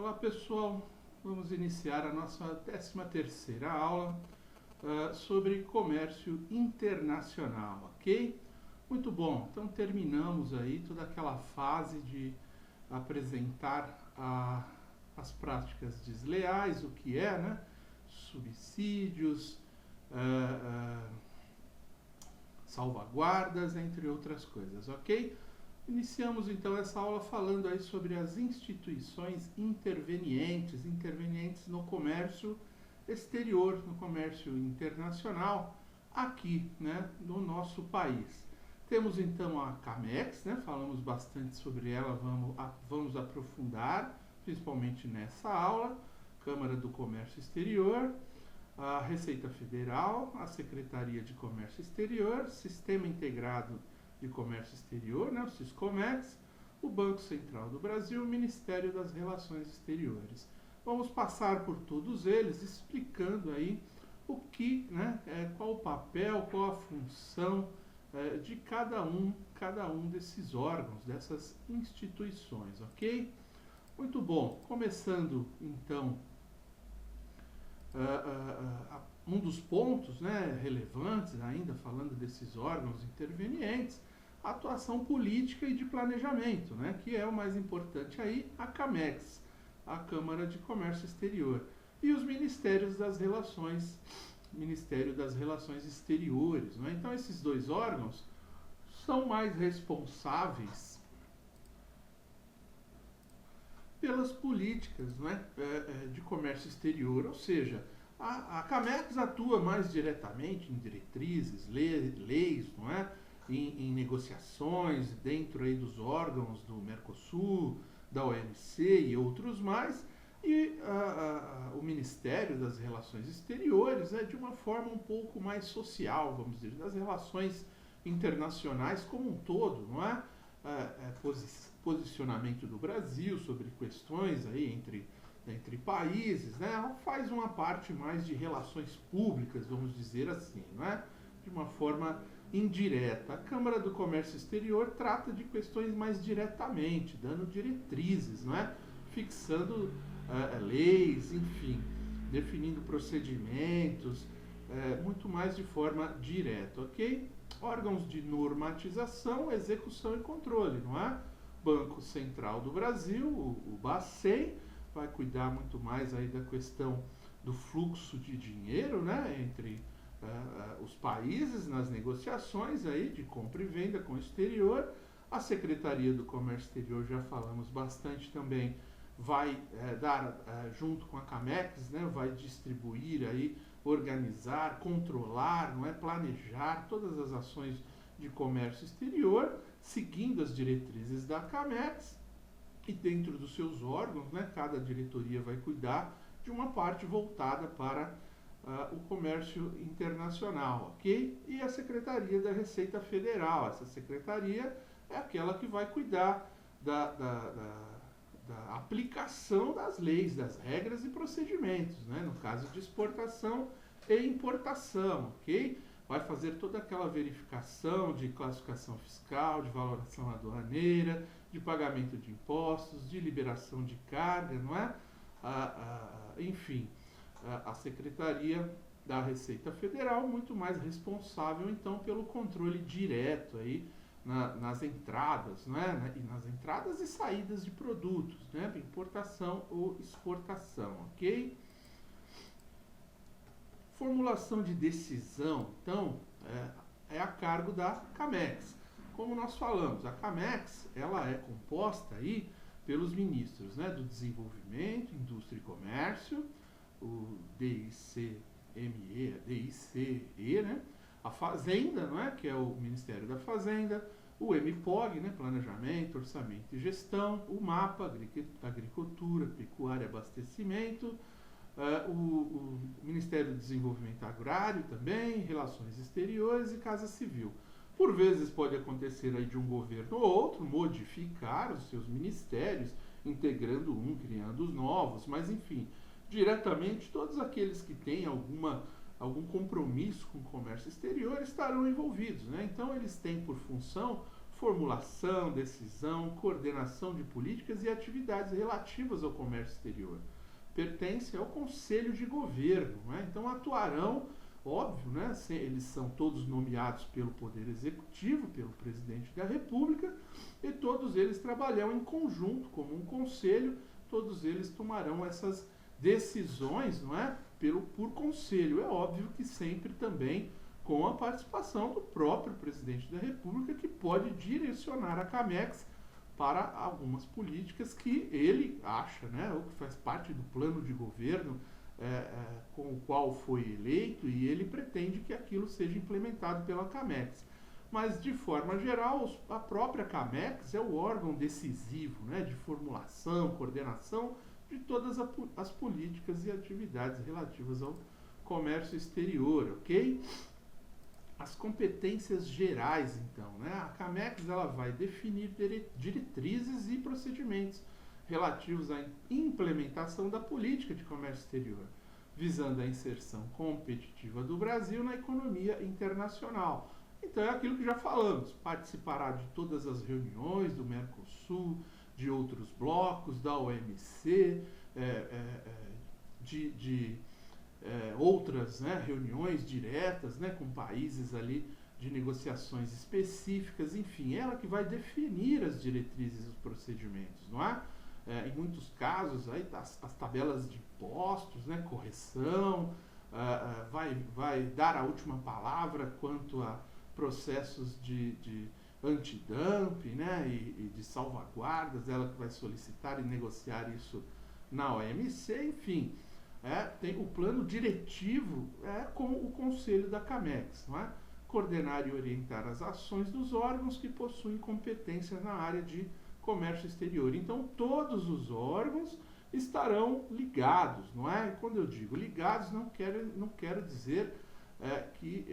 Olá pessoal, vamos iniciar a nossa 13ª aula sobre comércio internacional, ok? Muito bom, então terminamos aí toda aquela fase de apresentar as práticas desleais, o que é, né? Subsídios, salvaguardas, entre outras coisas, ok? Iniciamos então essa aula falando aí sobre as instituições intervenientes no comércio exterior, no comércio internacional, aqui, né, no nosso país. Temos então a CAMEX, né, falamos bastante sobre ela, vamos aprofundar, principalmente nessa aula, Câmara do Comércio Exterior, a Receita Federal, a Secretaria de Comércio Exterior, Sistema Integrado de Comércio Exterior, né, o Siscomex, o Banco Central do Brasil, o Ministério das Relações Exteriores. Vamos passar por todos eles, explicando aí o que, né, qual o papel, qual a função de cada um desses órgãos, dessas instituições, ok? Muito bom, começando então um dos pontos, né, relevantes ainda, falando desses órgãos intervenientes, a atuação política e de planejamento, né, que é o mais importante aí, a CAMEX, a Câmara de Comércio Exterior, e os Ministérios das Relações, Ministério das Relações Exteriores, né? Então esses dois órgãos são mais responsáveis pelas políticas, né, de comércio exterior, ou seja, a CAMEX atua mais diretamente em diretrizes, leis, não é? Em negociações dentro aí dos órgãos do Mercosul, da OMC e outros mais, e o Ministério das Relações Exteriores de uma forma um pouco mais social, vamos dizer, das relações internacionais como um todo, não é? Posicionamento do Brasil sobre questões aí entre países, né? Ela faz uma parte mais de relações públicas, vamos dizer assim, né? De uma forma indireta. A Câmara do Comércio Exterior trata de questões mais diretamente, dando diretrizes, né? Fixando leis, enfim, definindo procedimentos, muito mais de forma direta, ok? Órgãos de normatização, execução e controle, não é? Banco Central do Brasil, o BACEN, vai cuidar muito mais aí da questão do fluxo de dinheiro, né, entre os países nas negociações aí de compra e venda com o exterior. A Secretaria do Comércio Exterior, já falamos bastante também, vai dar, junto com a CAMEX, né, vai distribuir aí, organizar, controlar, não é, planejar todas as ações de comércio exterior, seguindo as diretrizes da CAMEX, e dentro dos seus órgãos, né, cada diretoria vai cuidar de uma parte voltada para o comércio internacional, ok? E a Secretaria da Receita Federal, essa secretaria é aquela que vai cuidar da aplicação das leis, das regras e procedimentos, né, no caso de exportação e importação, ok? Vai fazer toda aquela verificação de classificação fiscal, de valoração aduaneira, de pagamento de impostos, de liberação de carga, não é? Enfim, a Secretaria da Receita Federal muito mais responsável, então, pelo controle direto aí nas entradas, não é? E nas entradas e saídas de produtos, né? Importação ou exportação, ok? Formulação de decisão, então, é a cargo da CAMEX. Como nós falamos, a CAMEX, ela é composta aí pelos ministros, né, do Desenvolvimento, Indústria e Comércio, o DICE, né, a Fazenda, não é, que é o Ministério da Fazenda, o MPOG, né, Planejamento, Orçamento e Gestão, o MAPA, Agricultura, Pecuária e Abastecimento, o Ministério do Desenvolvimento Agrário também, Relações Exteriores e Casa Civil. Por vezes pode acontecer aí de um governo ou outro modificar os seus ministérios, integrando um, criando os novos, mas enfim, diretamente todos aqueles que têm algum compromisso com o comércio exterior estarão envolvidos, né? Então eles têm por função formulação, decisão, coordenação de políticas e atividades relativas ao comércio exterior. Pertence ao Conselho de Governo, né? Então atuarão, óbvio, né? Eles são todos nomeados pelo Poder Executivo, pelo Presidente da República, e todos eles trabalham em conjunto, como um conselho, todos eles tomarão essas decisões, não é? Por conselho. É óbvio que sempre também com a participação do próprio Presidente da República, que pode direcionar a CAMEX para algumas políticas que ele acha, né, ou que faz parte do plano de governo com o qual foi eleito, e ele pretende que aquilo seja implementado pela CAMEX. Mas, de forma geral, a própria CAMEX é o órgão decisivo, né, de formulação, coordenação de todas as políticas e atividades relativas ao comércio exterior, ok? As competências gerais, então, né? A CAMEX ela vai definir diretrizes e procedimentos relativos à implementação da política de comércio exterior, visando a inserção competitiva do Brasil na economia internacional. Então é aquilo que já falamos, participará de todas as reuniões do Mercosul, de outros blocos, da OMC, outras, né, reuniões diretas, né, com países ali de negociações específicas, enfim, ela que vai definir as diretrizes e os procedimentos, não é? Em muitos casos, aí, as tabelas de impostos, né, correção, vai dar a última palavra quanto a processos de antidumping, né, e de salvaguardas, ela que vai solicitar e negociar isso na OMC, enfim. Tem o plano diretivo com o Conselho da CAMEX, não é? Coordenar e orientar as ações dos órgãos que possuem competência na área de comércio exterior. Então, todos os órgãos estarão ligados, não é? E quando eu digo ligados, não quero dizer que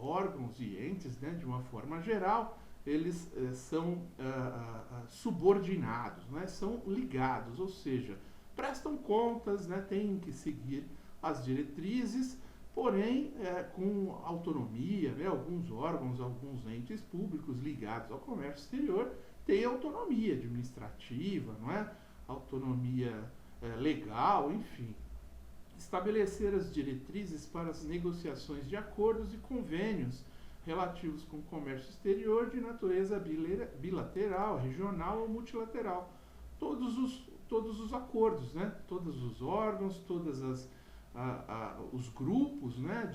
órgãos e entes, né, de uma forma geral, eles são subordinados, não é? São ligados, ou seja, prestam contas, né, têm que seguir as diretrizes, porém com autonomia, né, alguns órgãos, alguns entes públicos ligados ao comércio exterior têm autonomia administrativa, não é? Autonomia legal, enfim. Estabelecer as diretrizes para as negociações de acordos e convênios relativos com o comércio exterior de natureza bilateral, regional ou multilateral. Todos os acordos, né? Todos os órgãos, todos os grupos, né?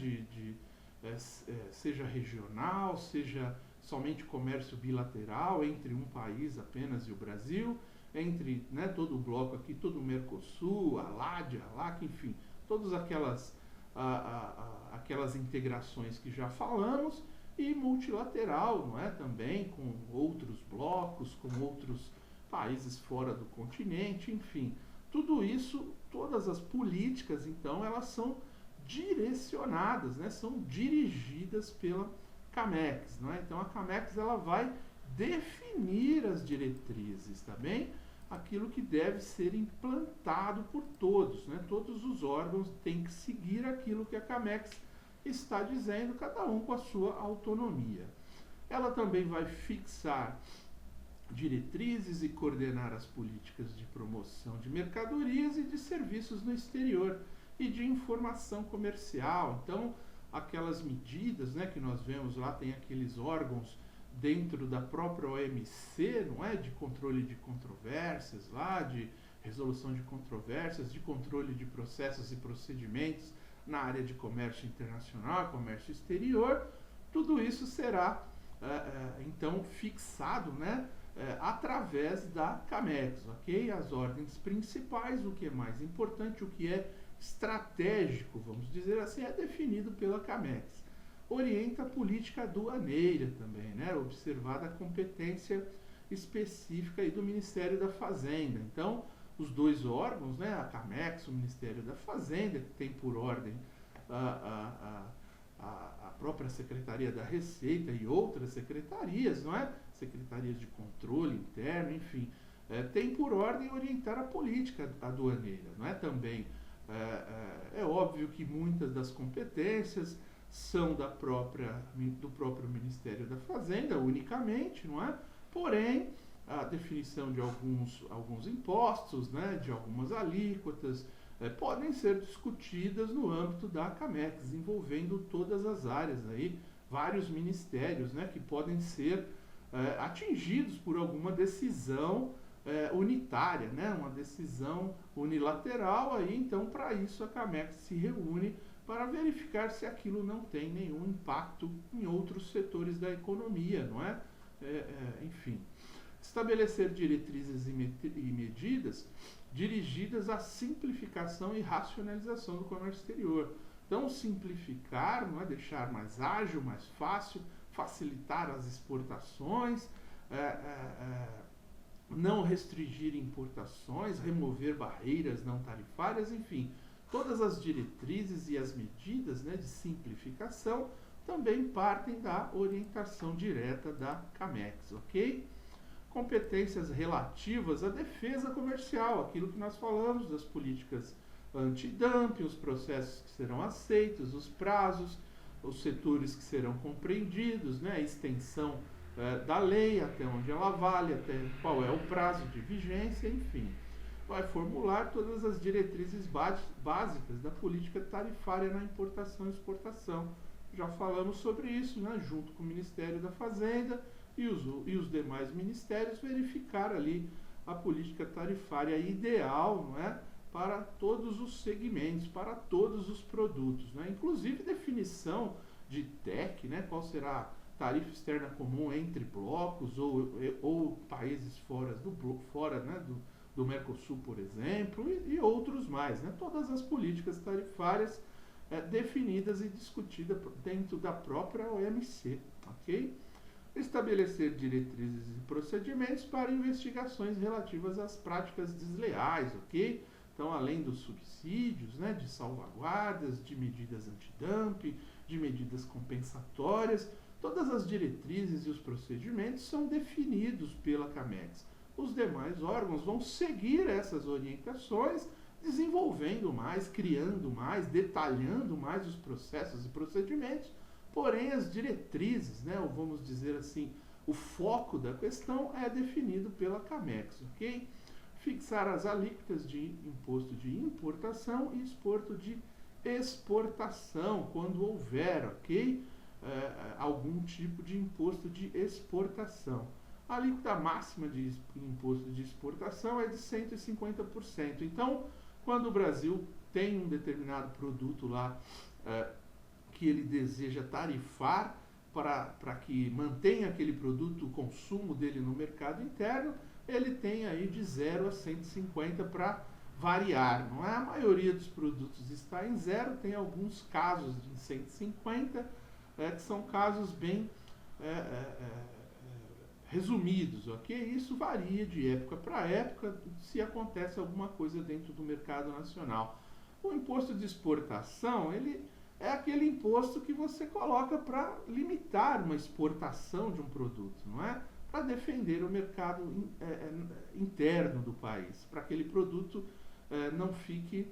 Seja regional, seja somente comércio bilateral entre um país apenas e o Brasil, entre, né, todo o bloco aqui, todo o Mercosul, a LAD, a LAC, enfim, todas aquelas integrações que já falamos, e multilateral, não é? Também com outros blocos, com outros países fora do continente, enfim. Tudo isso, todas as políticas, então, elas são direcionadas, né? São dirigidas pela CAMEX, não é? Então, a CAMEX ela vai definir as diretrizes, tá bem? Aquilo que deve ser implantado por todos, né? Todos os órgãos têm que seguir aquilo que a CAMEX está dizendo, cada um com a sua autonomia. Ela também vai fixar diretrizes e coordenar as políticas de promoção de mercadorias e de serviços no exterior e de informação comercial. Então, aquelas medidas, né, que nós vemos lá, tem aqueles órgãos dentro da própria OMC, não é? De controle de controvérsias lá, de resolução de controvérsias, de controle de processos e procedimentos na área de comércio internacional, comércio exterior. Tudo isso será, então, fixado, né, através da CAMEX, ok? As ordens principais, o que é mais importante, o que é estratégico, vamos dizer assim, é definido pela CAMEX. Orienta a política aduaneira também, né? Observada a competência específica aí do Ministério da Fazenda. Então, os dois órgãos, né? A CAMEX, o Ministério da Fazenda, que tem por ordem a própria Secretaria da Receita e outras secretarias, não é? Secretarias de controle interno, enfim, tem por ordem orientar a política aduaneira, não é? Também é óbvio que muitas das competências são do próprio Ministério da Fazenda, unicamente, não é? Porém, a definição de alguns impostos, né, de algumas alíquotas, podem ser discutidas no âmbito da CAMEX, envolvendo todas as áreas aí, vários ministérios, né, que podem ser atingidos por alguma decisão unitária, né, uma decisão unilateral. Aí, então, para isso a CAMEX se reúne para verificar se aquilo não tem nenhum impacto em outros setores da economia, não é? Enfim, estabelecer diretrizes e medidas dirigidas à simplificação e racionalização do comércio exterior. Então, simplificar, não é? Deixar mais ágil, mais fácil, facilitar as exportações, não restringir importações, remover barreiras não tarifárias, enfim, todas as diretrizes e as medidas, né, de simplificação também partem da orientação direta da CAMEX, ok? Competências relativas à defesa comercial, aquilo que nós falamos das políticas antidumping, os processos que serão aceitos, os prazos, os setores que serão compreendidos, né, a extensão da lei, até onde ela vale, até qual é o prazo de vigência, enfim. Vai formular todas as diretrizes básicas da política tarifária na importação e exportação. Já falamos sobre isso, né, junto com o Ministério da Fazenda e os demais ministérios, verificar ali a política tarifária ideal, não é, para todos os segmentos, para todos os produtos, né, inclusive definição de TEC, né, qual será a tarifa externa comum entre blocos ou países fora do Mercosul, por exemplo, e outros mais, né, todas as políticas tarifárias definidas e discutidas dentro da própria OMC, ok? Estabelecer diretrizes e procedimentos para investigações relativas às práticas desleais, ok? Então, além dos subsídios, né, de salvaguardas, de medidas antidumping, de medidas compensatórias, todas as diretrizes e os procedimentos são definidos pela CAMEX. Os demais órgãos vão seguir essas orientações, desenvolvendo mais, criando mais, detalhando mais os processos e procedimentos. Porém, as diretrizes, né, ou vamos dizer assim, o foco da questão é definido pela CAMEX, ok? Fixar as alíquotas de imposto de importação e exporto de exportação, quando houver, ok? Algum tipo de imposto de exportação. A alíquota máxima de imposto de exportação é de 150%. Então, quando o Brasil tem um determinado produto lá que ele deseja tarifar para que mantenha aquele produto, o consumo dele no mercado interno, ele tem aí de 0 a 150 para variar, não é? A maioria dos produtos está em 0, tem alguns casos de 150, que são casos bem resumidos, ok? Isso varia de época para época, se acontece alguma coisa dentro do mercado nacional. O imposto de exportação, ele é aquele imposto que você coloca para limitar uma exportação de um produto, não é? Para defender o mercado interno do país, para que aquele produto não fique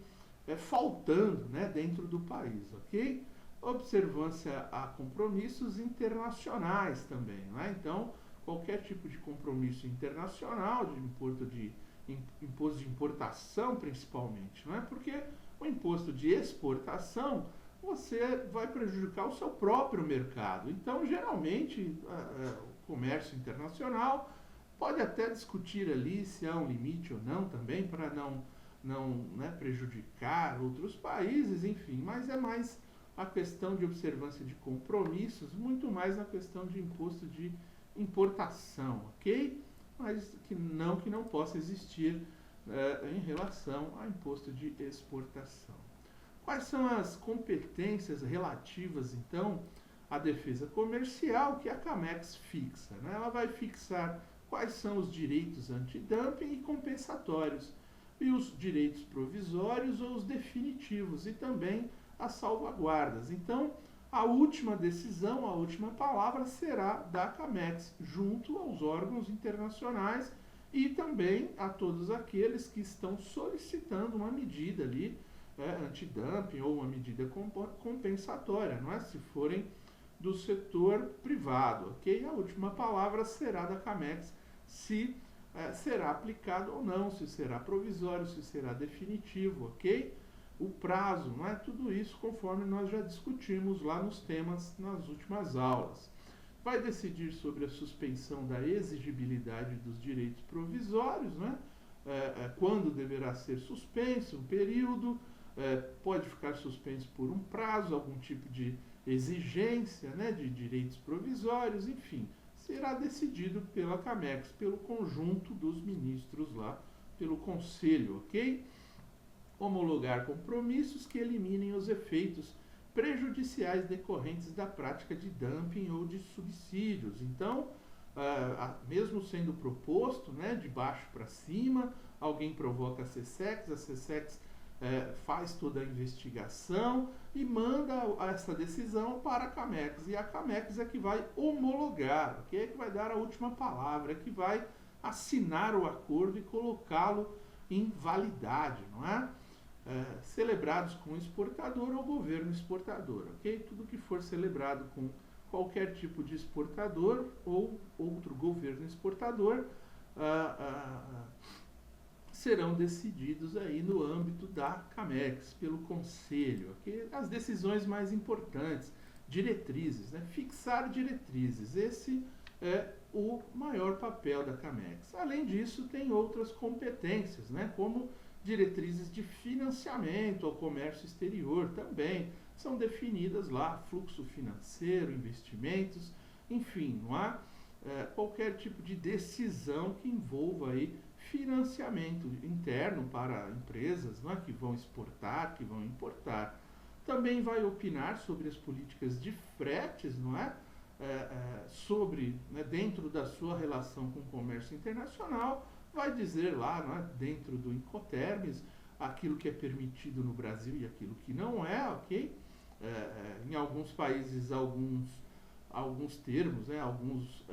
faltando, né, dentro do país, ok? Observância a compromissos internacionais também, não é? Então, qualquer tipo de compromisso internacional, de imposto de importação principalmente, não é? Porque o imposto de exportação, você vai prejudicar o seu próprio mercado. Então, geralmente, o comércio internacional pode até discutir ali se há um limite ou não também, para não prejudicar outros países, enfim, mas é mais a questão de observância de compromissos, muito mais na questão de imposto de importação, ok? Mas que não possa existir em relação a imposto de exportação. Quais são as competências relativas, então, à defesa comercial que a CAMEX fixa, né? Ela vai fixar quais são os direitos antidumping e compensatórios, e os direitos provisórios ou os definitivos, e também as salvaguardas. Então, a última decisão, a última palavra será da CAMEX, junto aos órgãos internacionais e também a todos aqueles que estão solicitando uma medida ali antidumping ou uma medida compensatória, não é? Se forem do setor privado, ok? A última palavra será da CAMEX, se será aplicado ou não, se será provisório, se será definitivo, ok? O prazo, não é? Tudo isso conforme nós já discutimos lá nos temas nas últimas aulas. Vai decidir sobre a suspensão da exigibilidade dos direitos provisórios, né? Quando deverá ser suspenso, um período, pode ficar suspenso por um prazo, algum tipo de exigência, né, de direitos provisórios, enfim, será decidido pela CAMEX, pelo conjunto dos ministros lá, pelo conselho, ok? Homologar compromissos que eliminem os efeitos prejudiciais decorrentes da prática de dumping ou de subsídios. Então, mesmo sendo proposto, né, de baixo para cima, alguém provoca a SESEX faz toda a investigação e manda essa decisão para a CAMEX. E a CAMEX é que vai homologar, okay? É que vai dar a última palavra, é que vai assinar o acordo e colocá-lo em validade, não é? Celebrados com o exportador ou governo exportador, ok? Tudo que for celebrado com qualquer tipo de exportador ou outro governo exportador serão decididos aí no âmbito da CAMEX, pelo Conselho, ok? As decisões mais importantes, diretrizes, né? Fixar diretrizes, esse é o maior papel da CAMEX. Além disso, tem outras competências, né? Como diretrizes de financiamento ao comércio exterior também são definidas lá, fluxo financeiro, investimentos, enfim, não há qualquer tipo de decisão que envolva aí financiamento interno para empresas, não é, que vão exportar, que vão importar. Também vai opinar sobre as políticas de fretes, não é? Sobre, né, dentro da sua relação com o comércio internacional, vai dizer lá, não é, dentro do Incoterms, aquilo que é permitido no Brasil e aquilo que não é, ok? Em alguns países, alguns termos, né, alguns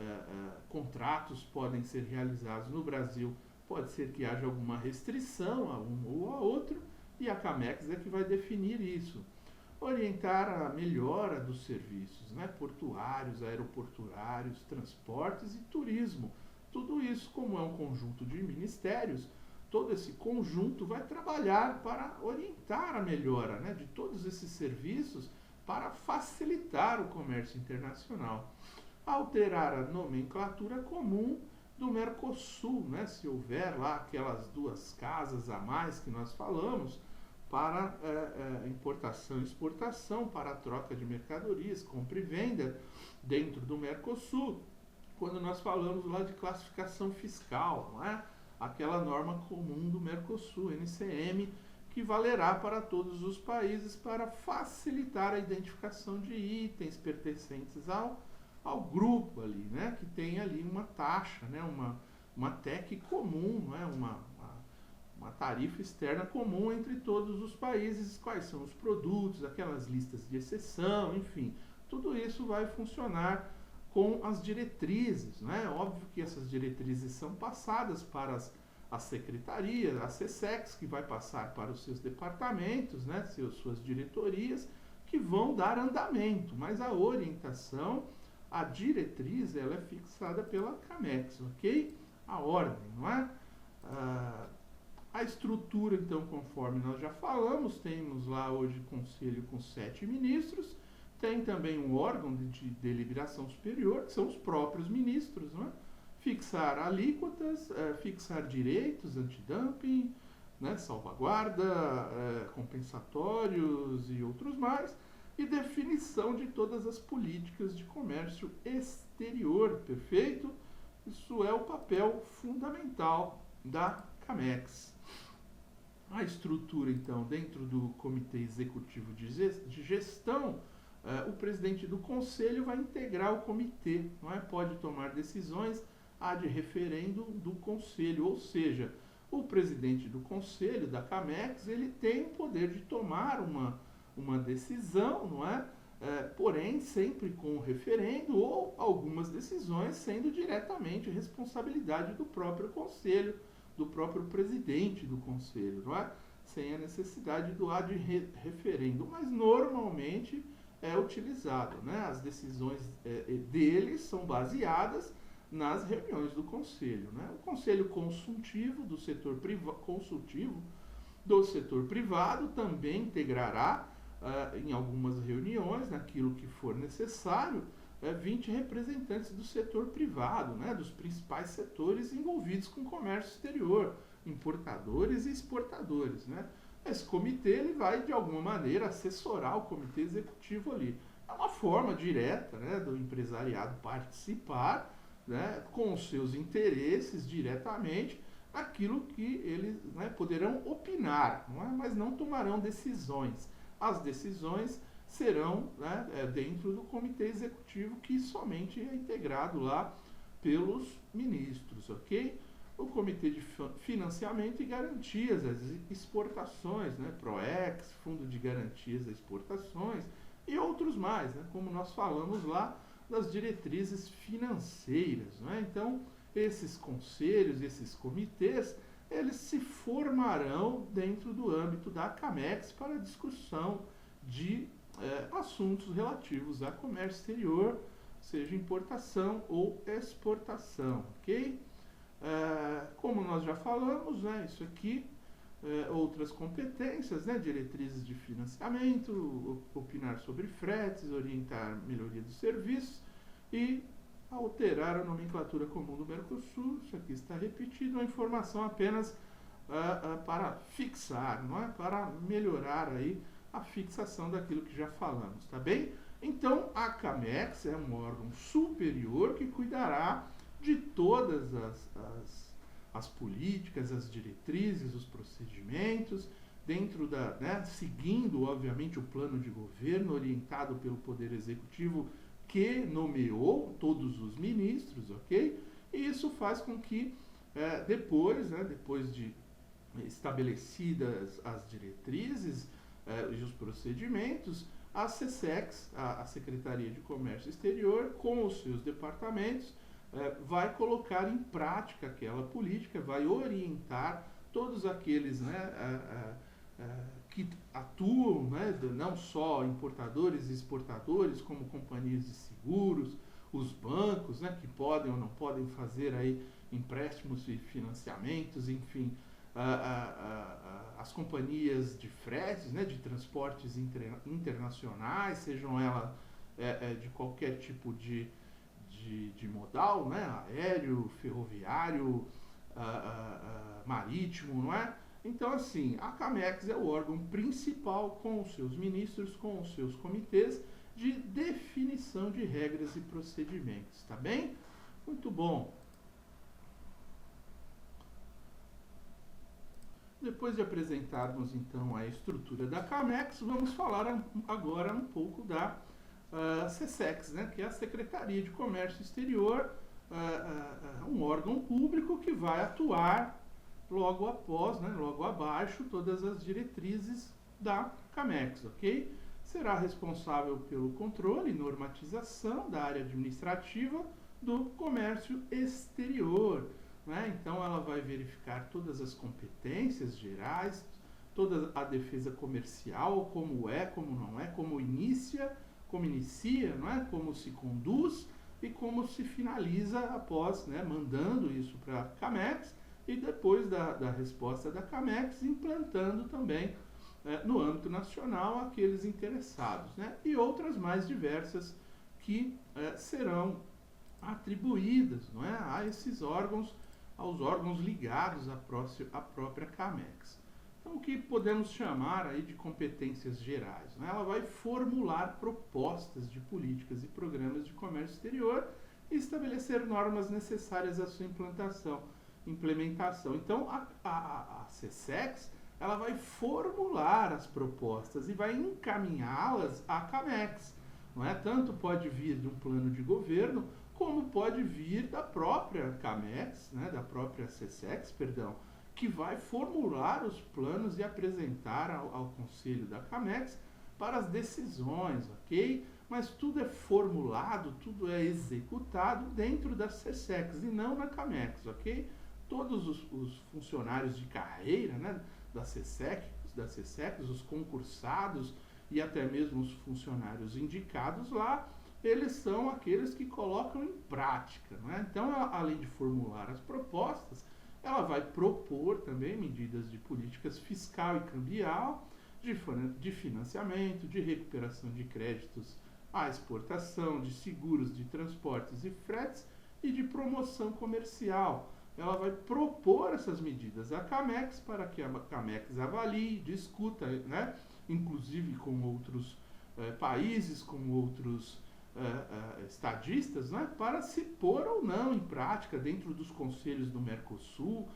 contratos podem ser realizados no Brasil, pode ser que haja alguma restrição a um ou a outro, e a CAMEX é que vai definir isso. Orientar a melhora dos serviços, né, portuários, aeroportuários, transportes e turismo. Tudo isso, como é um conjunto de ministérios, todo esse conjunto vai trabalhar para orientar a melhora, né, de todos esses serviços para facilitar o comércio internacional. Alterar a nomenclatura comum do Mercosul, né, se houver lá aquelas duas casas a mais que nós falamos, para importação e exportação, para a troca de mercadorias, compra e venda dentro do Mercosul. Quando nós falamos lá de classificação fiscal, não é? Aquela norma comum do Mercosul, NCM, que valerá para todos os países para facilitar a identificação de itens pertencentes ao grupo ali, né? Que tem ali uma taxa, né? Uma TEC comum, não é? Uma tarifa externa comum entre todos os países, quais são os produtos, aquelas listas de exceção, enfim. Tudo isso vai funcionar com as diretrizes, né? Óbvio que essas diretrizes são passadas para a secretaria, a SESEX, que vai passar para os seus departamentos, né? Suas diretorias, que vão dar andamento, mas a orientação, a diretriz, ela é fixada pela CAMEX, ok? A ordem, não é? A estrutura, então, conforme nós já falamos, temos lá hoje conselho com 7 ministros, tem também um órgão de deliberação superior, que são os próprios ministros, não é? Fixar alíquotas, fixar direitos, antidumping, né, salvaguarda, compensatórios e outros mais, e definição de todas as políticas de comércio exterior, perfeito? Isso é o papel fundamental da CAMEX. A estrutura, então, dentro do Comitê Executivo de Gestão, o presidente do Conselho vai integrar o comitê, não é? Pode tomar decisões ad referendo do Conselho, ou seja, o presidente do Conselho, da CAMEX, ele tem o poder de tomar uma decisão, não é? Porém, sempre com o referendo ou algumas decisões sendo diretamente responsabilidade do próprio Conselho, do próprio presidente do Conselho, não é? sem a necessidade do ad referendo, mas normalmente é utilizado, né? As decisões deles são baseadas nas reuniões do conselho, né? O conselho consultivo do setor privado também integrará em algumas reuniões, naquilo que for necessário, 20 representantes do setor privado, né, dos principais setores envolvidos com o comércio exterior, importadores e exportadores, né? Esse comitê ele vai, de alguma maneira, assessorar o comitê executivo ali. É uma forma direta, né, do empresariado participar, né, com os seus interesses diretamente, aquilo que eles, né, poderão opinar, não é? Mas não tomarão decisões. As decisões serão, né, dentro do comitê executivo, que somente é integrado lá pelos ministros, ok? O comitê de financiamento e garantias das exportações, né, PROEX, Fundo de Garantias das Exportações e outros mais, né, como nós falamos lá das diretrizes financeiras, né? Então, esses conselhos, esses comitês, eles se formarão dentro do âmbito da CAMEX para discussão de assuntos relativos a comércio exterior, seja importação ou exportação, ok? Como nós já falamos, né, isso aqui, outras competências, né, diretrizes de financiamento, opinar sobre fretes, orientar melhoria dos serviços e alterar a nomenclatura comum do Mercosul. Isso aqui está repetido, uma informação apenas para fixar, não é? Para melhorar aí a fixação daquilo que já falamos, tá bem? Então, a CAMEX é um órgão superior que cuidará de todas as políticas, as diretrizes, os procedimentos, dentro da, né, seguindo, obviamente, o plano de governo orientado pelo Poder Executivo, que nomeou todos os ministros, ok? E isso faz com que depois, né, depois de estabelecidas as diretrizes e os procedimentos, a SECEX, a Secretaria de Comércio Exterior, com os seus departamentos, vai colocar em prática aquela política, vai orientar todos aqueles, né, que atuam, né, não só importadores e exportadores, como companhias de seguros, os bancos, né, que podem ou não podem fazer aí empréstimos e financiamentos, enfim, as companhias de fretes, né, de transportes internacionais, sejam elas de qualquer tipo de modal, né, aéreo, ferroviário, marítimo, não é? Então, assim, a CAMEX é o órgão principal, com os seus ministros, com os seus comitês, de definição de regras e procedimentos, tá bem? Muito bom. Depois de apresentarmos, então, a estrutura da CAMEX, vamos falar agora um pouco da SECEX, né, que é a Secretaria de Comércio Exterior, um órgão público que vai atuar logo após, né, logo abaixo, todas as diretrizes da CAMEX, ok? Será responsável pelo controle e normatização da área administrativa do comércio exterior, né? Então, ela vai verificar todas as competências gerais, toda a defesa comercial, como é, como não é, como inicia, não é? Como se conduz e como se finaliza após, né, mandando isso para a CAMEX, e depois da resposta da CAMEX, implantando também no âmbito nacional aqueles interessados, né? E outras mais diversas que serão atribuídas, não é, a esses órgãos, aos órgãos ligados à própria CAMEX. Então, o que podemos chamar aí de competências gerais, né? Ela vai formular propostas de políticas e programas de comércio exterior e estabelecer normas necessárias à sua implementação. Então, a SECEX, ela vai formular as propostas e vai encaminhá-las à CAMEX, não é? Tanto pode vir de um plano de governo, como pode vir da própria CAMEX, né, da própria SECEX, perdão, que vai formular os planos e apresentar ao Conselho da CAMEX para as decisões, ok? Mas tudo é formulado, tudo é executado dentro da SECEX e não na CAMEX, ok? Todos os funcionários de carreira, né, da SESEC, os concursados e até mesmo os funcionários indicados lá, eles são aqueles que colocam em prática, né? Então, além de formular as propostas, ela vai propor também medidas de políticas fiscal e cambial, de financiamento, de recuperação de créditos à exportação, de seguros de transportes e fretes e de promoção comercial. Ela vai propor essas medidas à CAMEX para que a CAMEX avalie, discuta, né? Inclusive com outros países, com outros estadistas, né? Para se pôr ou não em prática dentro dos conselhos do Mercosul,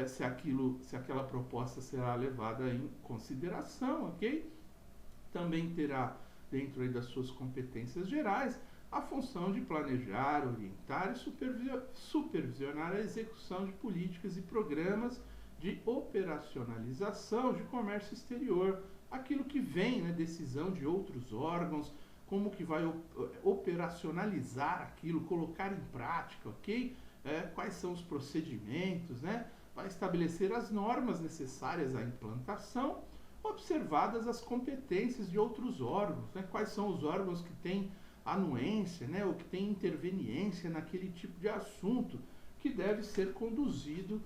se aquela proposta será levada em consideração, ok? Também terá, dentro aí das suas competências gerais, a função de planejar, orientar e supervisionar a execução de políticas e programas de operacionalização de comércio exterior, aquilo que vem, né, decisão de outros órgãos, como que vai operacionalizar aquilo, colocar em prática, ok? Quais são os procedimentos, né? Vai estabelecer as normas necessárias à implantação, observadas as competências de outros órgãos, né? Quais são os órgãos que têm anuência, né, ou que têm interveniência naquele tipo de assunto que deve ser conduzido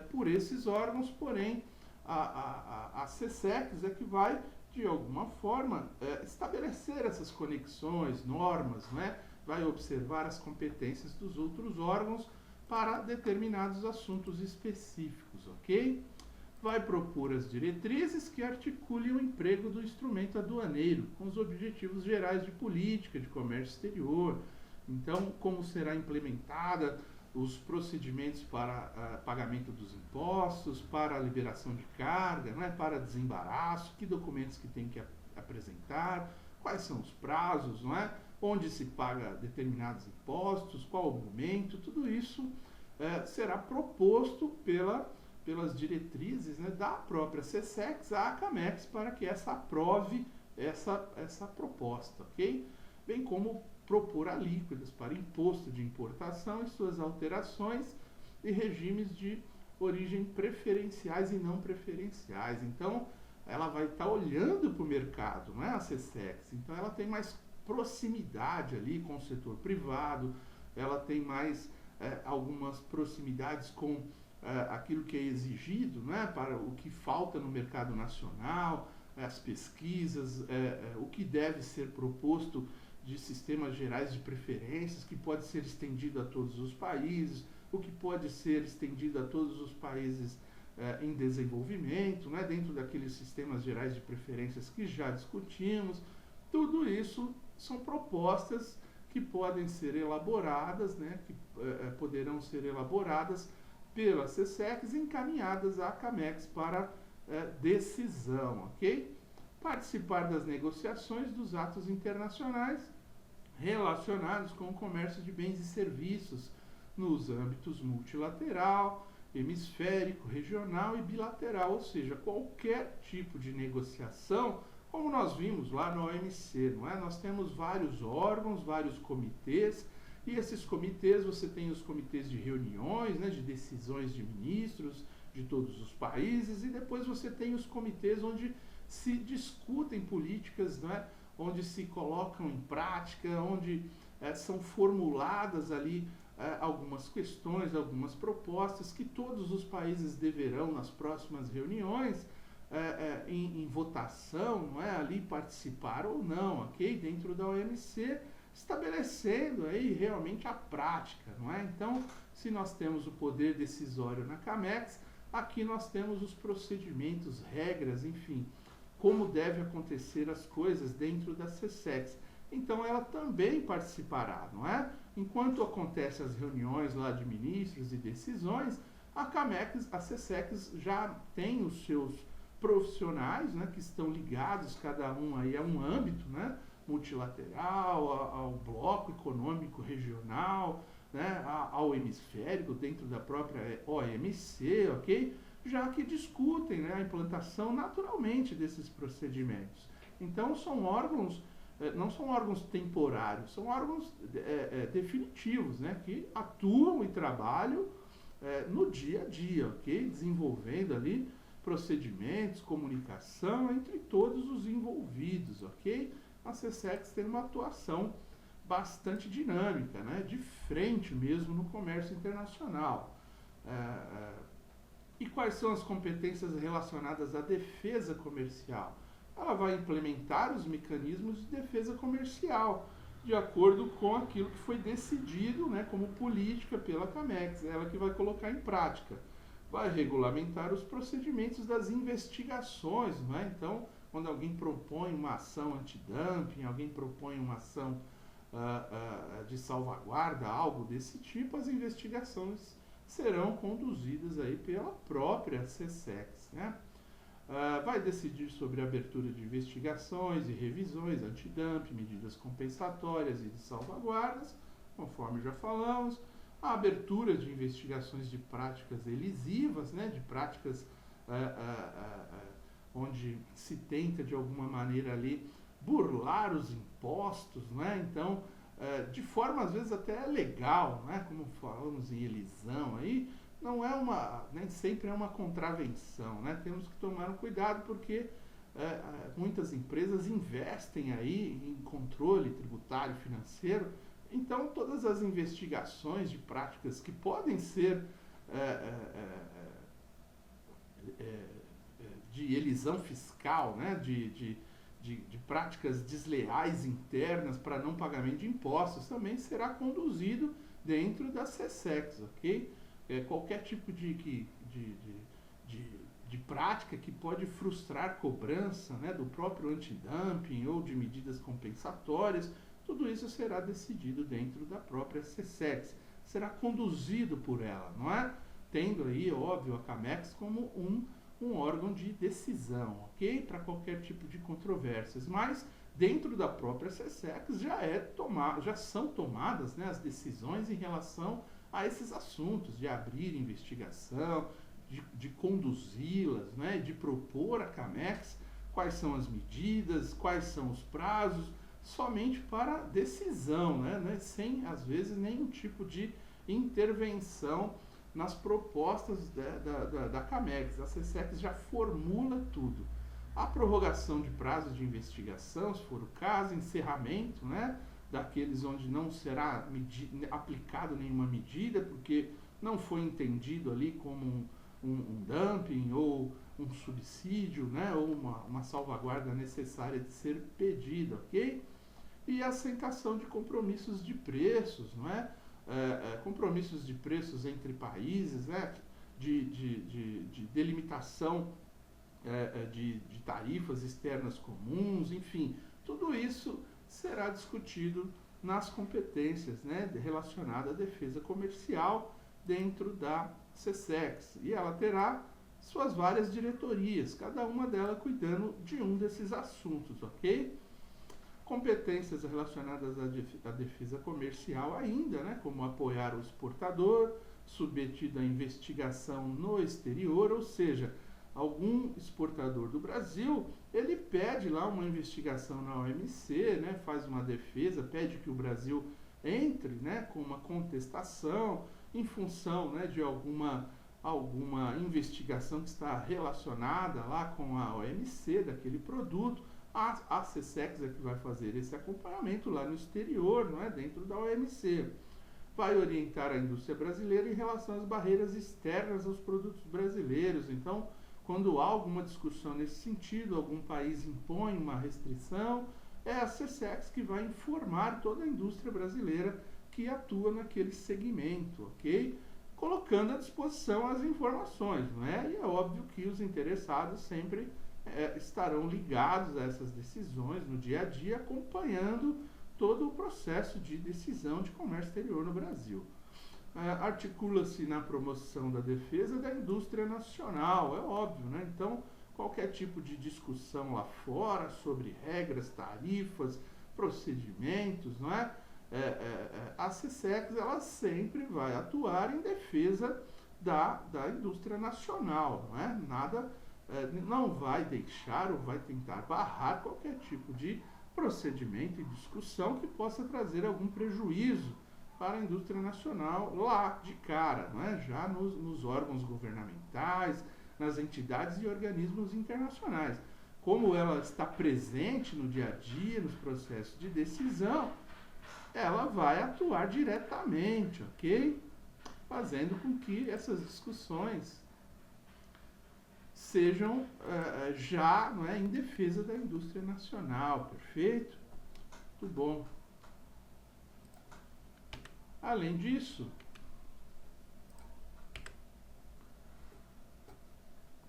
por esses órgãos, porém a SESEC é que vai, de alguma forma, estabelecer essas conexões, normas, né, vai observar as competências dos outros órgãos para determinados assuntos específicos, ok? Vai propor as diretrizes que articulem o emprego do instrumento aduaneiro com os objetivos gerais de política de comércio exterior. Então, como será implementada os procedimentos para pagamento dos impostos, para a liberação de carga, né, para desembaraço, que documentos que tem que apresentar, quais são os prazos, não é? Onde se paga determinados impostos, qual o momento, tudo isso será proposto pelas diretrizes, né, da própria SESEC à CAMEX para que essa aprove essa proposta, ok? Bem como propor alíquotas para imposto de importação e suas alterações e regimes de origem preferenciais e não preferenciais. Então, ela vai estar olhando para o mercado, não é a SESEC? Então, ela tem mais proximidade ali com o setor privado, ela tem mais algumas proximidades com aquilo que é exigido, né, para o que falta no mercado nacional, as pesquisas, o que deve ser proposto de sistemas gerais de preferências, que pode ser estendido a todos os países, o que pode ser estendido a todos os países em desenvolvimento, né, dentro daqueles sistemas gerais de preferências que já discutimos. Tudo isso são propostas que podem ser elaboradas, né, que poderão ser elaboradas pelas SESEC encaminhadas à CAMEX para decisão, ok? Participar das negociações dos atos internacionais relacionados com o comércio de bens e serviços nos âmbitos multilateral, hemisférico, regional e bilateral, ou seja, qualquer tipo de negociação, como nós vimos lá no OMC, não é? Nós temos vários órgãos, vários comitês, e esses comitês, você tem os comitês de reuniões, né, de decisões de ministros de todos os países, e depois você tem os comitês onde se discutem políticas, né, onde se colocam em prática, onde são formuladas ali algumas questões, algumas propostas que todos os países deverão, nas próximas reuniões, em votação, não é, ali participar ou não, ok? Dentro da OMC, estabelecendo aí realmente a prática, não é? Então, se nós temos o poder decisório na CAMEX, aqui nós temos os procedimentos, regras, enfim, como deve acontecer as coisas dentro da SESEC. Então, ela também participará, não é? Enquanto acontecem as reuniões lá de ministros e decisões, a CAMEX, a SESEC já tem os seus profissionais, né, que estão ligados, cada um aí a um âmbito, né, multilateral, ao bloco econômico regional, né, ao hemisférico, dentro da própria OMC, ok? Já que discutem, né, a implantação naturalmente desses procedimentos. Então, são órgãos, não são órgãos temporários, são órgãos definitivos, né, que atuam e trabalham no dia a dia, ok? Desenvolvendo ali procedimentos, comunicação entre todos os envolvidos, ok? A CSEX tem uma atuação bastante dinâmica, né? De frente mesmo no comércio internacional. E quais são as competências relacionadas à defesa comercial? Ela vai implementar os mecanismos de defesa comercial, de acordo com aquilo que foi decidido, né, como política pela CAMEX, ela que vai colocar em prática. Vai regulamentar os procedimentos das investigações, né? Então, quando alguém propõe uma ação antidumping, alguém propõe uma ação de salvaguarda, algo desse tipo, as investigações serão conduzidas aí pela própria CSEX, né? Vai decidir sobre a abertura de investigações e revisões antidumping, medidas compensatórias e de salvaguardas, conforme já falamos, a abertura de investigações de práticas elisivas, né, de práticas onde se tenta de alguma maneira ali burlar os impostos, né? Então, de forma às vezes até legal, né? Como falamos em elisão aí, não é nem sempre é uma contravenção, né? Temos que tomar um cuidado porque muitas empresas investem aí em controle tributário financeiro, então todas as investigações de práticas que podem ser de elisão fiscal, né? De práticas desleais internas para não pagamento de impostos, também será conduzido dentro da CSEX, ok? Qualquer tipo de prática que pode frustrar cobrança, né, do próprio antidumping ou de medidas compensatórias, tudo isso será decidido dentro da própria CSEX, será conduzido por ela, não é? Tendo aí, óbvio, a CAMEX como um órgão de decisão, ok? Para qualquer tipo de controvérsias, mas dentro da própria CSEX já são tomadas, né, as decisões em relação a esses assuntos, de abrir investigação, de conduzi-las, né, de propor à CAMEX quais são as medidas, quais são os prazos, somente para decisão, né, sem, às vezes, nenhum tipo de intervenção nas propostas da CAMEX. A CSEX já formula tudo. A prorrogação de prazos de investigação, se for o caso, encerramento, né, daqueles onde não será aplicado nenhuma medida, porque não foi entendido ali como um dumping ou um subsídio, né, ou uma salvaguarda necessária de ser pedida, ok? E a aceitação de compromissos de preços, não é? Compromissos de preços entre países, né, de delimitação de tarifas externas comuns, enfim, tudo isso será discutido nas competências, né, relacionadas à defesa comercial dentro da CSEX. E ela terá suas várias diretorias, cada uma delas cuidando de um desses assuntos, ok? Competências relacionadas à defesa comercial ainda, né, como apoiar o exportador, submetido à investigação no exterior, ou seja, algum exportador do Brasil, ele pede lá uma investigação na OMC, né, faz uma defesa, pede que o Brasil entre, né, com uma contestação em função, né, de alguma investigação que está relacionada lá com a OMC daquele produto. A CSEX é que vai fazer esse acompanhamento lá no exterior, não é, dentro da OMC. Vai orientar a indústria brasileira em relação às barreiras externas aos produtos brasileiros. Então, quando há alguma discussão nesse sentido, algum país impõe uma restrição, é a CSEX que vai informar toda a indústria brasileira que atua naquele segmento, ok? Colocando à disposição as informações, não é? E é óbvio que os interessados sempre estarão ligados a essas decisões no dia a dia, acompanhando todo o processo de decisão de comércio exterior no Brasil. Articula-se na promoção da defesa da indústria nacional, é óbvio, né? Então, qualquer tipo de discussão lá fora sobre regras, tarifas, procedimentos, não é? A CSEX, ela sempre vai atuar em defesa da indústria nacional, não é? Não vai deixar ou vai tentar barrar qualquer tipo de procedimento e discussão que possa trazer algum prejuízo para a indústria nacional lá de cara, não é? Já nos órgãos governamentais, nas entidades e organismos internacionais. Como ela está presente no dia a dia, nos processos de decisão, ela vai atuar diretamente, ok? Fazendo com que essas discussões sejam já, não é, em defesa da indústria nacional, perfeito? Muito bom. Além disso,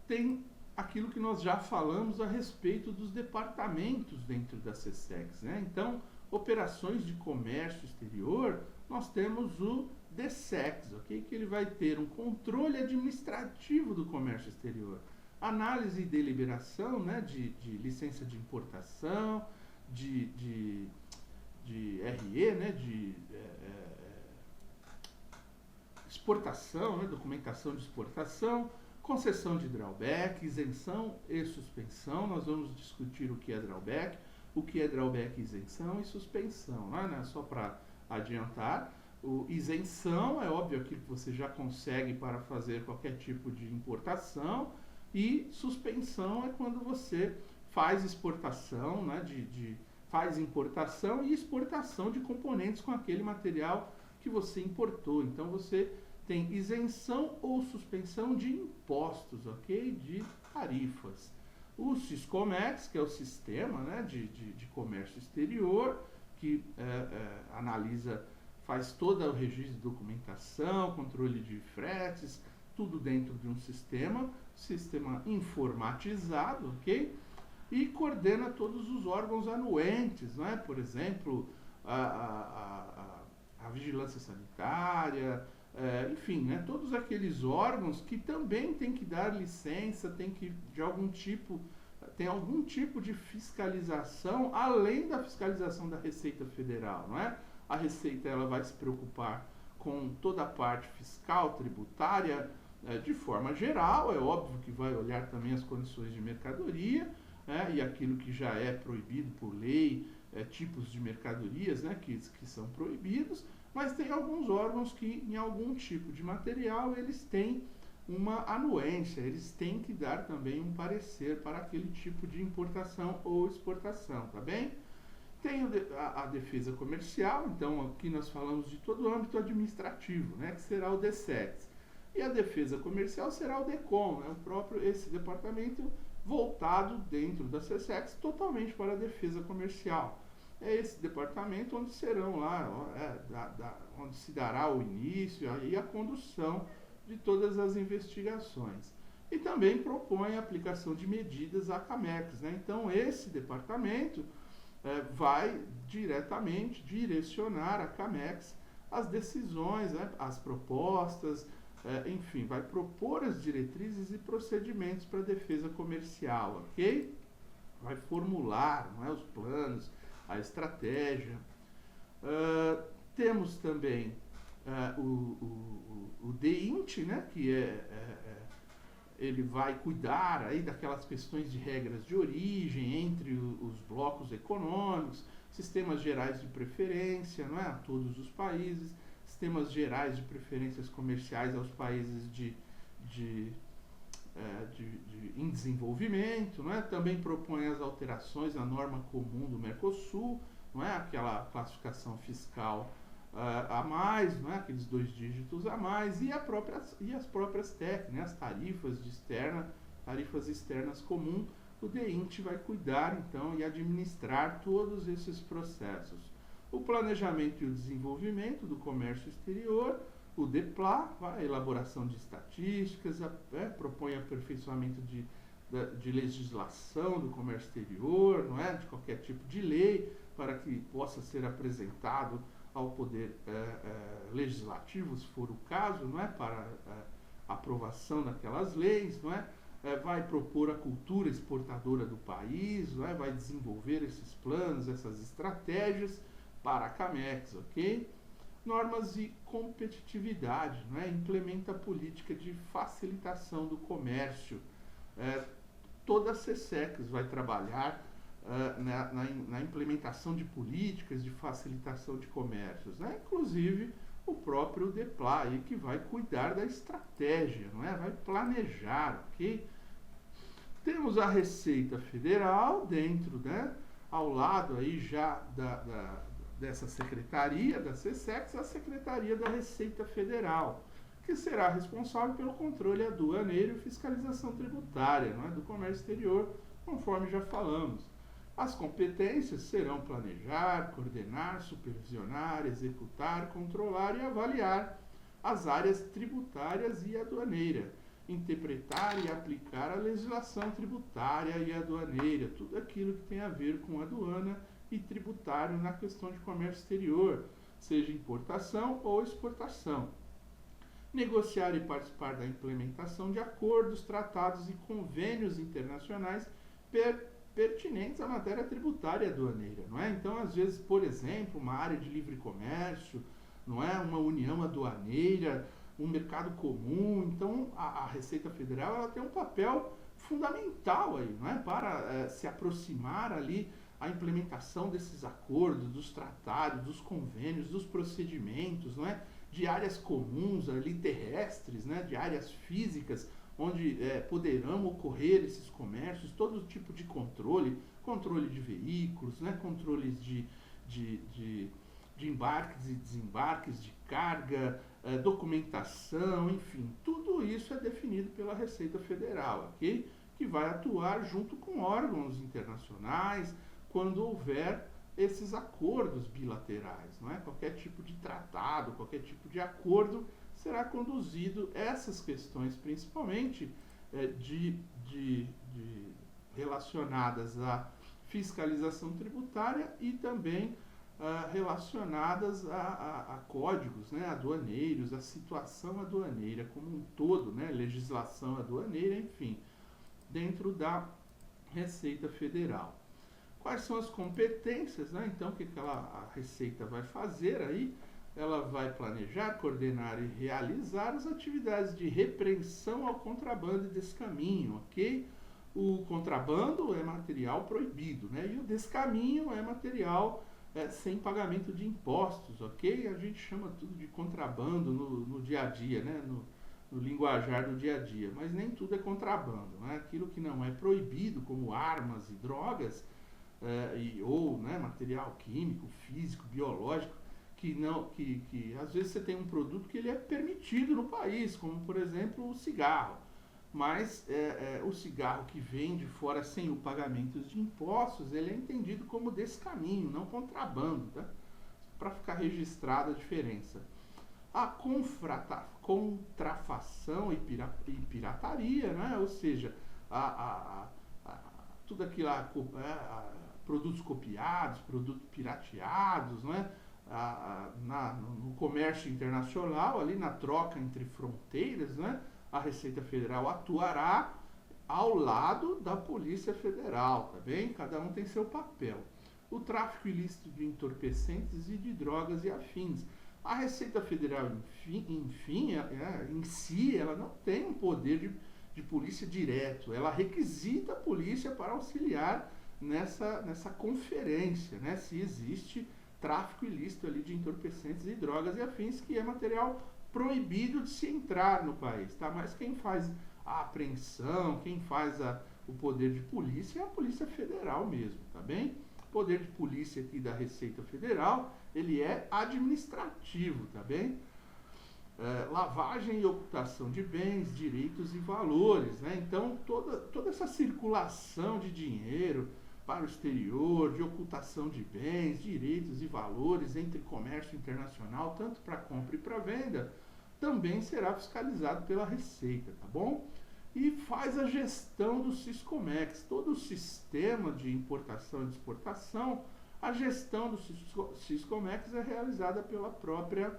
tem aquilo que nós já falamos a respeito dos departamentos dentro da SESEX, né? Então, operações de comércio exterior, nós temos o DSEX, ok? Que ele vai ter um controle administrativo do comércio exterior, análise e deliberação, né, de licença de importação, de RE, né, exportação, né, documentação de exportação, concessão de drawback, isenção e suspensão. Nós vamos discutir o que é drawback, isenção e suspensão, né? Só para adiantar, isenção é óbvio aquilo que você já consegue para fazer qualquer tipo de importação, e suspensão é quando você faz exportação, né, faz importação e exportação de componentes com aquele material que você importou. Então você tem isenção ou suspensão de impostos, ok? De tarifas. O Siscomex, que é o sistema, né, de comércio exterior, que analisa, faz todo o registro de documentação, controle de fretes, tudo dentro de um sistema informatizado, ok? E coordena todos os órgãos anuentes, né? Por exemplo, a vigilância sanitária, enfim, né? Todos aqueles órgãos que também tem que dar licença, tem algum tipo de fiscalização, além da fiscalização da Receita Federal, não é? A Receita, ela vai se preocupar com toda a parte fiscal, tributária, de forma geral. É óbvio que vai olhar também as condições de mercadoria, e aquilo que já é proibido por lei, tipos de mercadorias, né, que são proibidos, mas tem alguns órgãos que, em algum tipo de material, eles têm uma anuência, eles têm que dar também um parecer para aquele tipo de importação ou exportação, tá bem? Tem a defesa comercial, então aqui nós falamos de todo o âmbito administrativo, né, que será o DSEX. E a defesa comercial será o DECOM, né, esse departamento voltado dentro da SESEX totalmente para a defesa comercial. É esse departamento onde serão lá, onde se dará o início e a condução de todas as investigações. E também propõe a aplicação de medidas à CAMEX, né? Então, esse departamento vai diretamente direcionar a CAMEX as decisões, né, as propostas, enfim, vai propor as diretrizes e procedimentos para a defesa comercial, ok? Vai formular, não é, os planos, a estratégia. Temos também o DINT, né, que ele vai cuidar aí daquelas questões de regras de origem entre os blocos econômicos, sistemas gerais de preferência, não é, a todos os países, sistemas gerais de preferências comerciais aos países em desenvolvimento, não é? Também propõe as alterações na norma comum do Mercosul, não é? Aquela classificação fiscal a mais, não é? Aqueles 2 dígitos a mais, e as próprias TEC, né? As tarifas externas comuns. O DINT vai cuidar, então, e administrar todos esses processos. O planejamento e o desenvolvimento do comércio exterior, o DEPLA, a elaboração de estatísticas, propõe aperfeiçoamento de legislação do comércio exterior, não é? De qualquer tipo de lei, para que possa ser apresentado ao poder legislativo, se for o caso, não é? Para aprovação daquelas leis, não é? Vai propor a cultura exportadora do país, não é? Vai desenvolver esses planos, essas estratégias para a CAMEX, ok? Normas de competitividade, né? Implementa a política de facilitação do comércio. Toda a SESEX vai trabalhar na implementação de políticas de facilitação de comércios, né? Inclusive o próprio DEPLA, aí, que vai cuidar da estratégia, não é? Vai planejar, ok? Temos a Receita Federal dentro, né? Ao lado aí já dessa secretaria, da SESEX, a Secretaria da Receita Federal, que será responsável pelo controle aduaneiro e fiscalização tributária, não é? Do comércio exterior, conforme já falamos. As competências serão planejar, coordenar, supervisionar, executar, controlar e avaliar as áreas tributárias e aduaneira, interpretar e aplicar a legislação tributária e aduaneira, tudo aquilo que tem a ver com aduana e tributário na questão de comércio exterior, seja importação ou exportação. Negociar e participar da implementação de acordos, tratados e convênios internacionais pertinentes à matéria tributária e aduaneira, não é? Então, às vezes, por exemplo, uma área de livre comércio, não é? Uma união aduaneira, um mercado comum. Então, a Receita Federal, ela tem um papel fundamental aí, não é? Para se aproximar ali a implementação desses acordos, dos tratados, dos convênios, dos procedimentos, não é? De áreas comuns ali terrestres, né? De áreas físicas, onde poderão ocorrer esses comércios, todo tipo de controle de veículos, né? Controles de embarques e desembarques de carga, documentação, enfim, tudo isso é definido pela Receita Federal, ok? Que vai atuar junto com órgãos internacionais quando houver esses acordos bilaterais, não é? Qualquer tipo de tratado, qualquer tipo de acordo será conduzido, essas questões principalmente relacionadas à fiscalização tributária e também relacionadas a códigos, né, aduaneiros, a situação aduaneira como um todo, né, legislação aduaneira, enfim, dentro da Receita Federal. Quais são as competências, né? Então, o que a Receita vai fazer aí? Ela vai planejar, coordenar e realizar as atividades de repreensão ao contrabando e descaminho, ok? O contrabando é material proibido, né? E o descaminho é material sem pagamento de impostos, ok? A gente chama tudo de contrabando no dia a dia, né? No linguajar do dia a dia, mas nem tudo é contrabando, né? Aquilo que não é proibido, como armas e drogas, ou né, material químico, físico, biológico, que às vezes você tem um produto que ele é permitido no país, como por exemplo o cigarro, mas o cigarro que vem de fora sem o pagamento de impostos, ele é entendido como descaminho, não contrabando, tá? Para ficar registrada a diferença. A contrafação e pirataria, né? Ou seja, tudo aquilo, produtos copiados, produtos pirateados, né? No comércio internacional, ali na troca entre fronteiras, né? A Receita Federal atuará ao lado da Polícia Federal, tá bem? Cada um tem seu papel. O tráfico ilícito de entorpecentes e de drogas e afins. A Receita Federal, enfim, em si, ela não tem um poder de polícia direto. Ela requisita a polícia para auxiliar nessa conferência, né? Se existe tráfico ilícito ali de entorpecentes e drogas e afins, que é material proibido de se entrar no país, tá? Mas quem faz a apreensão, quem faz o poder de polícia é a Polícia Federal mesmo, tá bem? O poder de polícia aqui da Receita Federal, ele é administrativo, tá bem? Lavagem e ocultação de bens, direitos e valores, né? Então, toda essa circulação de dinheiro para o exterior, de ocultação de bens, direitos e valores entre comércio internacional, tanto para compra e para venda, também será fiscalizado pela Receita, tá bom? E faz a gestão do Siscomex, todo o sistema de importação e exportação, a gestão do Siscomex é realizada pela própria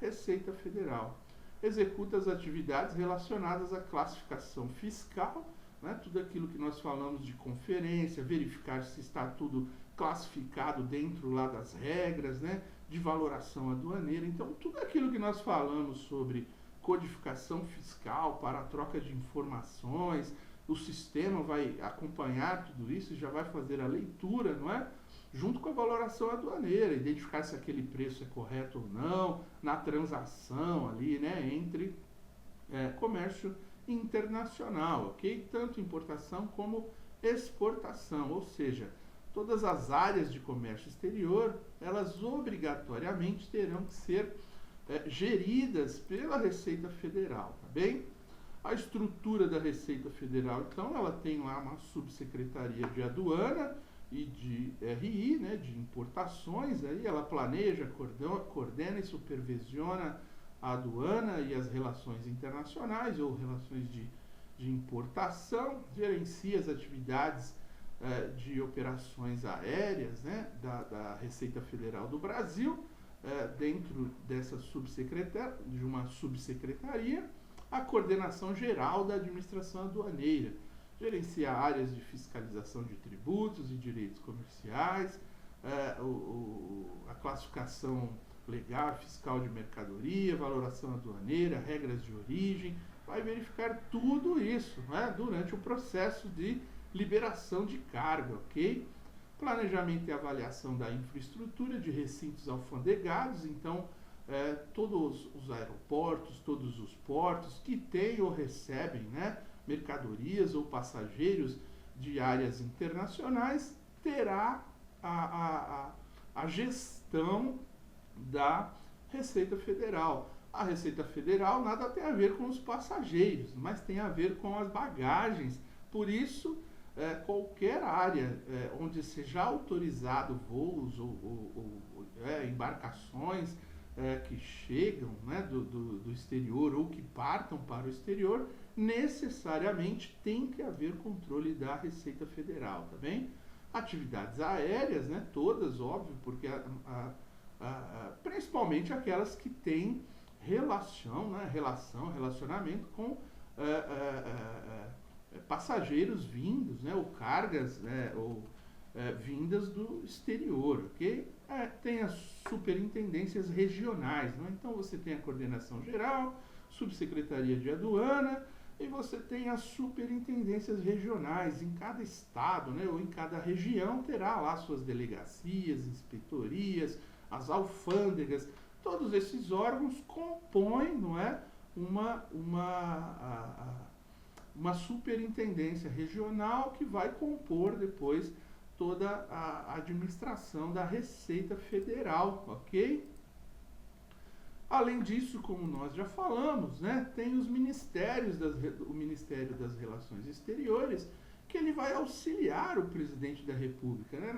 Receita Federal. Executa as atividades relacionadas à classificação fiscal, né, tudo aquilo que nós falamos de conferência, verificar se está tudo classificado dentro lá das regras, né, de valoração aduaneira. Então, tudo aquilo que nós falamos sobre codificação fiscal para a troca de informações, o sistema vai acompanhar tudo isso e já vai fazer a leitura, não é, junto com a valoração aduaneira, identificar se aquele preço é correto ou não, na transação ali, né, entre comércio internacional, ok? Tanto importação como exportação, ou seja, todas as áreas de comércio exterior, elas obrigatoriamente terão que ser geridas pela Receita Federal, tá bem? A estrutura da Receita Federal, então, ela tem lá uma subsecretaria de aduana e de RI, né, de importações, aí ela planeja, coordena e supervisiona a aduana e as relações internacionais ou relações de importação, gerencia as atividades de operações aéreas, né, da Receita Federal do Brasil, dentro dessa de uma subsecretaria, a coordenação geral da administração aduaneira, gerencia áreas de fiscalização de tributos e direitos comerciais, a classificação legal, fiscal de mercadoria, valoração aduaneira, regras de origem, vai verificar tudo isso, né, durante o processo de liberação de carga, ok? Planejamento e avaliação da infraestrutura de recintos alfandegados, então todos os aeroportos, todos os portos que têm ou recebem, né, mercadorias ou passageiros de áreas internacionais, terá a gestão da Receita Federal. A Receita Federal nada tem a ver com os passageiros, mas tem a ver com as bagagens. Por isso, qualquer área onde seja autorizado voos ou embarcações que chegam, né, do exterior ou que partam para o exterior, necessariamente tem que haver controle da Receita Federal, tá bem? Atividades aéreas, né, todas, óbvio, porque principalmente aquelas que têm relacionamento com passageiros vindos, né, ou cargas, vindas do exterior, ok? Tem as superintendências regionais, né? Então você tem a coordenação geral, subsecretaria de aduana, e você tem as superintendências regionais. Em cada estado, né, ou em cada região terá lá suas delegacias, inspetorias, as alfândegas. Todos esses órgãos compõem, não é, uma superintendência regional que vai compor depois toda a administração da Receita Federal, ok? Além disso, como nós já falamos, né, tem os ministérios, o Ministério das Relações Exteriores, que ele vai auxiliar o presidente da República, né,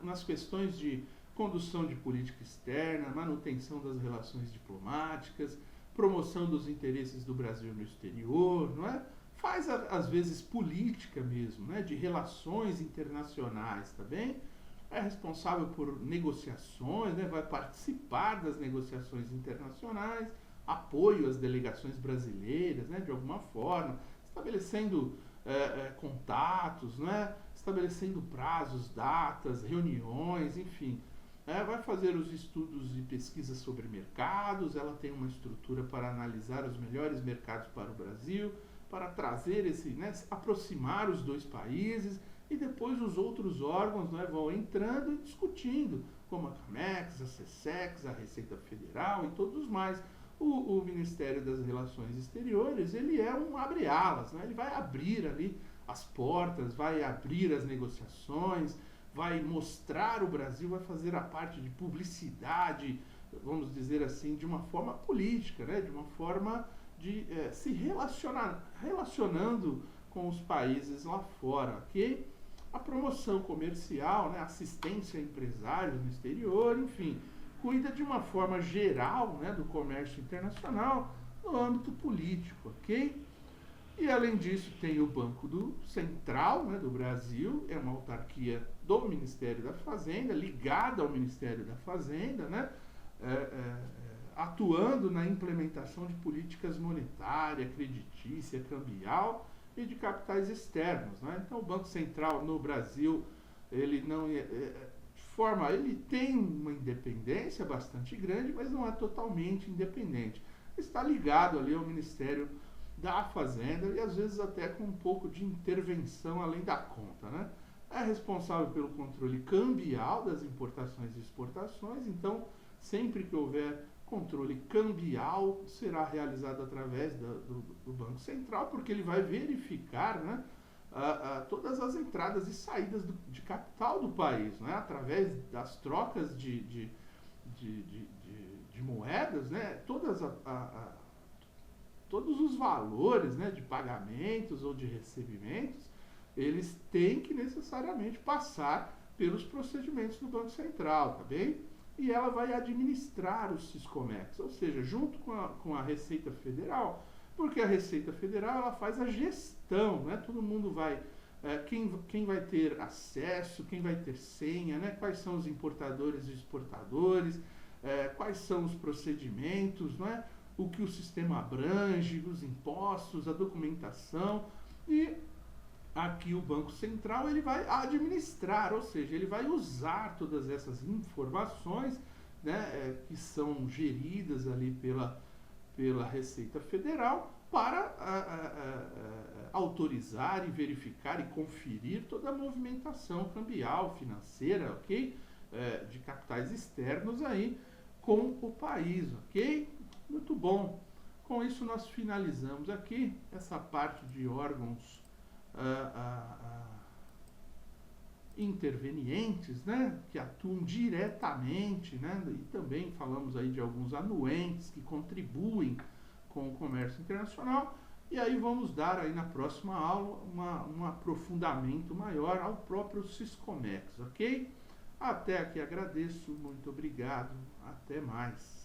nas questões de condução de política externa, manutenção das relações diplomáticas, promoção dos interesses do Brasil no exterior, não é? Faz, às vezes, política mesmo, né, de relações internacionais, tá bem? É responsável por negociações, né, vai participar das negociações internacionais, apoio às delegações brasileiras, né, de alguma forma, estabelecendo contatos, né, estabelecendo prazos, datas, reuniões, enfim. Vai fazer os estudos e pesquisas sobre mercados, ela tem uma estrutura para analisar os melhores mercados para o Brasil, para trazer aproximar os dois países, e depois os outros órgãos, né, vão entrando e discutindo, como a CAMEX, a SESEX, a Receita Federal e todos mais. O Ministério das Relações Exteriores, ele é um abre-alas, né? Ele vai abrir ali as portas, vai abrir as negociações, vai mostrar o Brasil, vai fazer a parte de publicidade, vamos dizer assim, de uma forma política, né? De uma forma de se relacionando com os países lá fora, ok? A promoção comercial, né? Assistência a empresários no exterior, enfim, cuida de uma forma geral, né, do comércio internacional no âmbito político, ok? E além disso tem o Banco Central, né, do Brasil, é uma autarquia do Ministério da Fazenda, ligada ao Ministério da Fazenda, né, atuando na implementação de políticas monetária, creditícia, cambial e de capitais externos, né? Então o Banco Central no Brasil, ele não ele tem uma independência bastante grande, mas não é totalmente independente. Está ligado ali ao Ministério da Fazenda e às vezes até com um pouco de intervenção além da conta, né? é responsável pelo controle cambial das importações e exportações. Então, sempre que houver controle cambial, será realizado através do Banco Central, porque ele vai verificar, né, todas as entradas e saídas de capital do país, né, através das trocas de moedas, né, todos os valores, né, de pagamentos ou de recebimentos, eles têm que necessariamente passar pelos procedimentos do Banco Central, tá bem? E ela vai administrar os Siscomex, ou seja, junto com a Receita Federal, porque a Receita Federal ela faz a gestão, né? Todo mundo vai, quem vai ter acesso, quem vai ter senha, né? Quais são os importadores e exportadores, quais são os procedimentos, né? O que o sistema abrange, os impostos, a documentação, e aqui o Banco Central ele vai administrar, ou seja, ele vai usar todas essas informações, né, que são geridas ali pela Receita Federal para autorizar e verificar e conferir toda a movimentação cambial, financeira, ok? De capitais externos aí com o país, ok? Muito bom. Com isso nós finalizamos aqui essa parte de órgãos intervenientes, né, que atuam diretamente, né, e também falamos aí de alguns anuentes que contribuem com o comércio internacional, e aí vamos dar aí na próxima aula um aprofundamento maior ao próprio Siscomex, ok? Até aqui agradeço, muito obrigado, até mais.